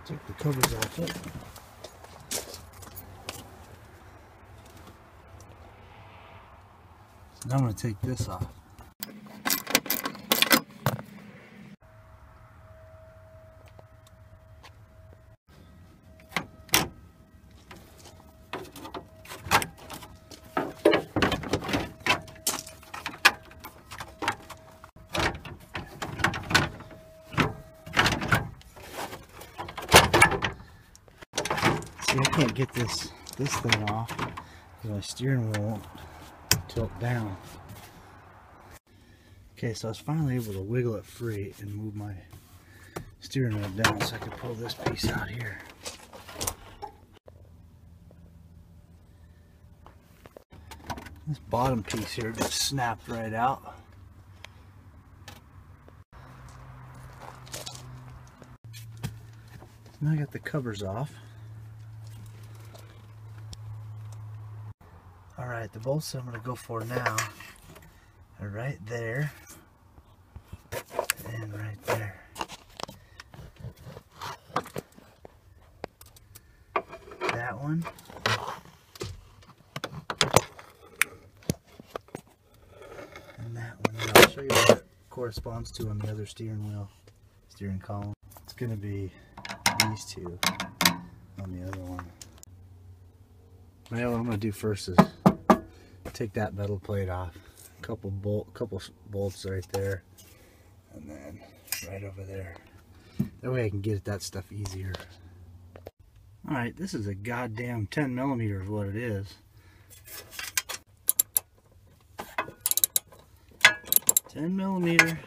Take the covers off it. So now I'm going to take this off. I can't get this thing off because my steering wheel won't tilt down. Okay, so I was finally able to wiggle it free and move my steering wheel down so I can pull this piece out here. This bottom piece here just snapped right out. Now I got the covers off. Alright, the bolts I'm going to go for now are right there and right there. That one. And that one. And I'll show you what it corresponds to on the other steering column. It's going to be these two on the other one. Well, what I'm going to do first is take that metal plate off. Couple bolts right there, and then right over there. That way I can get at that stuff easier. Alright, this is a goddamn 10mm is what it is. 10mm.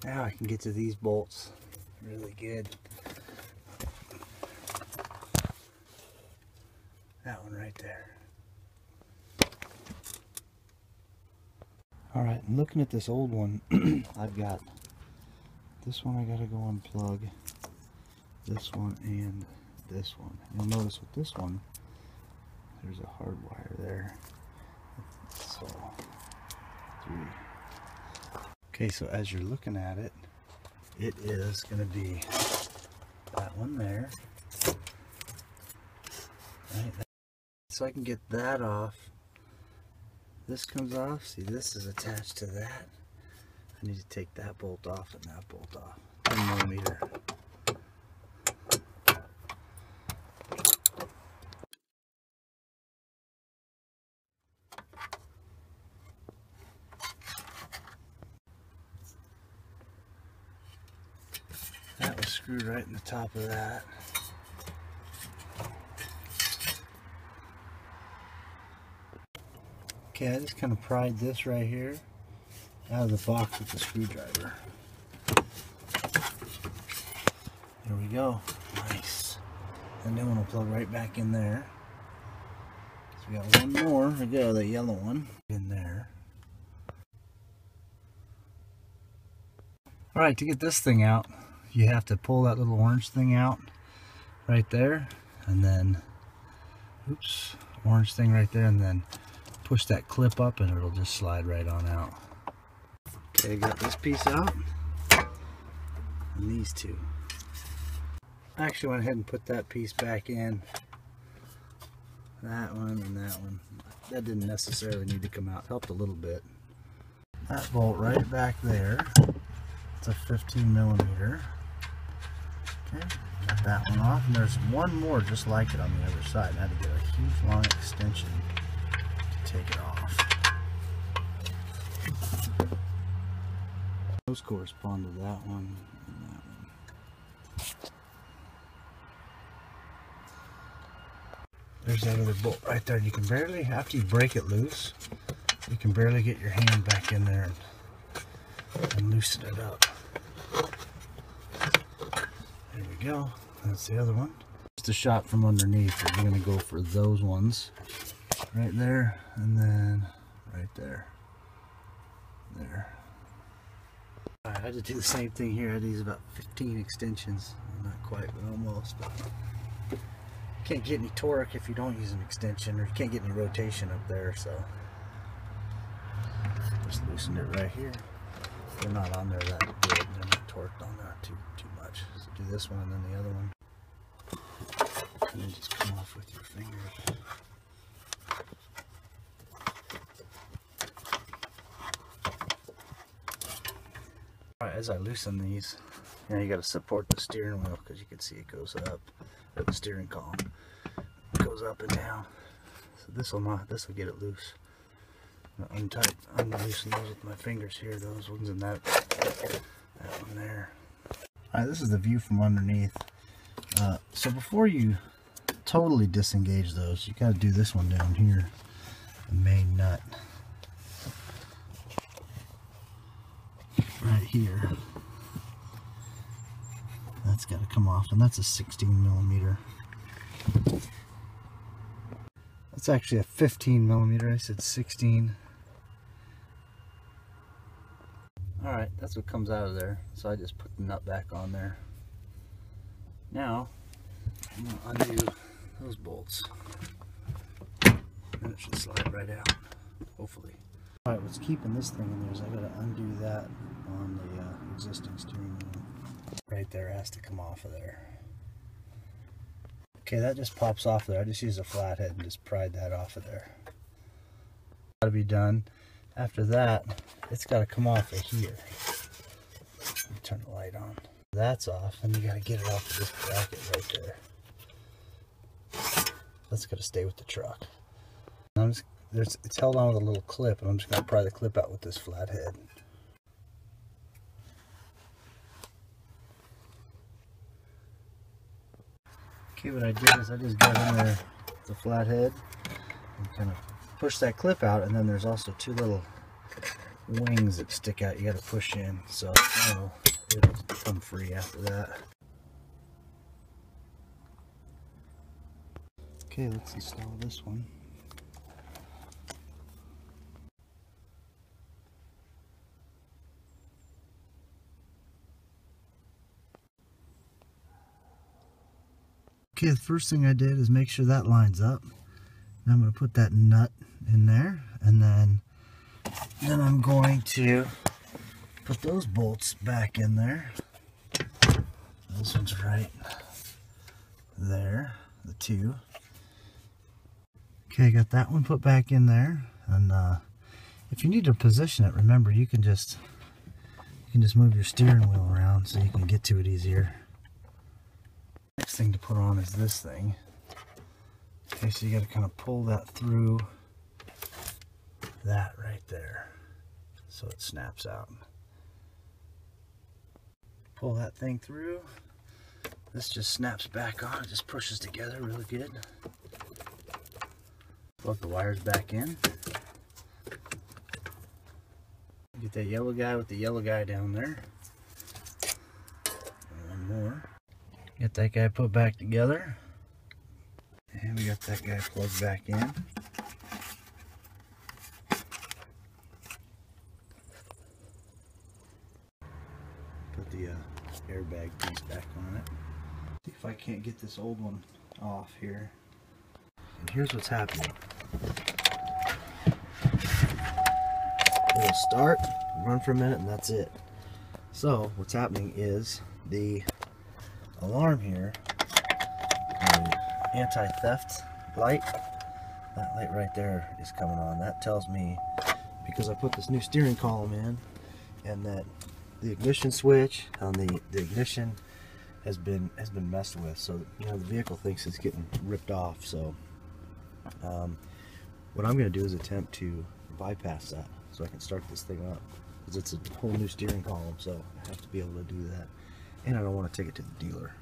Now I can get to these bolts really good. That one right there. Alright, looking at this old one, I've got this one I gotta go unplug, this one and this one. You'll notice with this one, there's a hard wire there. So, 3. Okay, so as you're looking at it, it is going to be that one there. Right, so I can get that off. This comes off. See, this is attached to that. I need to take that bolt off and that bolt off. 10mm. That was screwed right in the top of that. Okay, I just kind of pried this right here out of the box with the screwdriver. There we go. Nice. And then we'll plug right back in there. So we got one more to go, the yellow one in there. Alright, to get this thing out, you have to pull that little orange thing out right there, and then oops, orange thing right there, and then push that clip up and it'll just slide right on out. Okay, I got this piece out and these two. I actually went ahead and put that piece back in. That one and that one. That didn't necessarily need to come out. Helped a little bit. That bolt right back there. It's a 15mm. Okay, got that one off, and there's one more just like it on the other side. I had to get a huge long extension to take it off. Those correspond to that one and that one. There's that other bolt right there. You can barely, after you break it loose, you can barely get your hand back in there and loosen it up. There we go. That's the other one. Just a shot from underneath. We're going to go for those ones right there, and then right there. There. Alright, I had to do the same thing here. I had to use about 15 extensions. Not quite, but almost. But you can't get any torque if you don't use an extension, or you can't get any rotation up there, so just loosened it right here. They're not on there that good. They're not torqued on there too much. So do this one and then the other one. And then just come off with your fingers. Alright, as I loosen these, now you got to support the steering wheel because you can see it goes up, or the steering column goes up and down. So this will get it loose. Unloosen those with my fingers here, those ones, and that one there. Alright, this is the view from underneath. So before you totally disengage those, you got to do this one down here, the main nut. Right here. That's got to come off, and that's a 16mm. That's actually a 15mm. I said 16. Alright, that's what comes out of there. So I just put the nut back on there. Now, I'm going to undo those bolts. And it should slide right out, hopefully. Alright, what's keeping this thing in there is I got to undo that on the existing steering wheel. Right there has to come off of there. Okay, that just pops off there. I just used a flathead and just pried that off of there. Got to be done. After that, it's got to come off of here. Let me turn the light on. That's off, and you got to get it off of this bracket right there. That's got to stay with the truck. It's held on with a little clip, and I'm just going to pry the clip out with this flathead. Okay, what I did is I just got in there with the flathead and kind of push that clip out, and then there's also two little wings that stick out you got to push in, so it'll come free after that. Okay, let's install this one. Okay, the first thing I did is make sure that lines up. Now I'm going to put that nut in there, and then I'm going to put those bolts back in there. This one's right there, the two. Okay, got that one put back in there, and if you need to position it, remember you can just move your steering wheel around so you can get to it easier. Next thing to put on is this thing. Okay, so you got to kind of pull that through that right there so it snaps out. Pull that thing through. This just snaps back on. It just pushes together really good. Plug the wires back in. Get that yellow guy with the yellow guy down there. And one more. Get that guy put back together. And we got that guy plugged back in. Put the airbag piece back on it. See if I can't get this old one off here. And here's what's happening. It'll start, run for a minute, and that's it. So what's happening is the alarm here, the anti-theft light, that light right there is coming on. That tells me, because I put this new steering column in, and that the ignition switch on the ignition has been messed with, so the vehicle thinks it's getting ripped off. So what I'm going to do is attempt to bypass that so I can start this thing up, because it's a whole new steering column, so I have to be able to do that, and I don't want to take it to the dealer.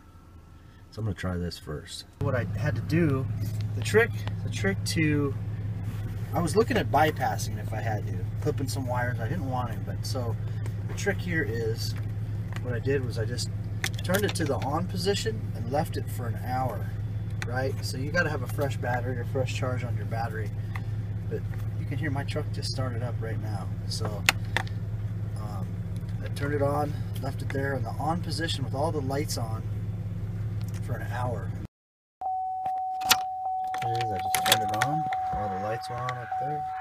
So I'm going to try this first. What I had to do, the trick to, I was looking at bypassing if I had to, clipping some wires. I didn't want to, but so the trick here is, what I did was I just turned it to the on position and left it for an hour, right? So you got to have a fresh battery or fresh charge on your battery. But you can hear my truck just started up right now. So I turned it on, left it there in the on position with all the lights on for an hour. There it is, I just turned it on, all the lights were on up there.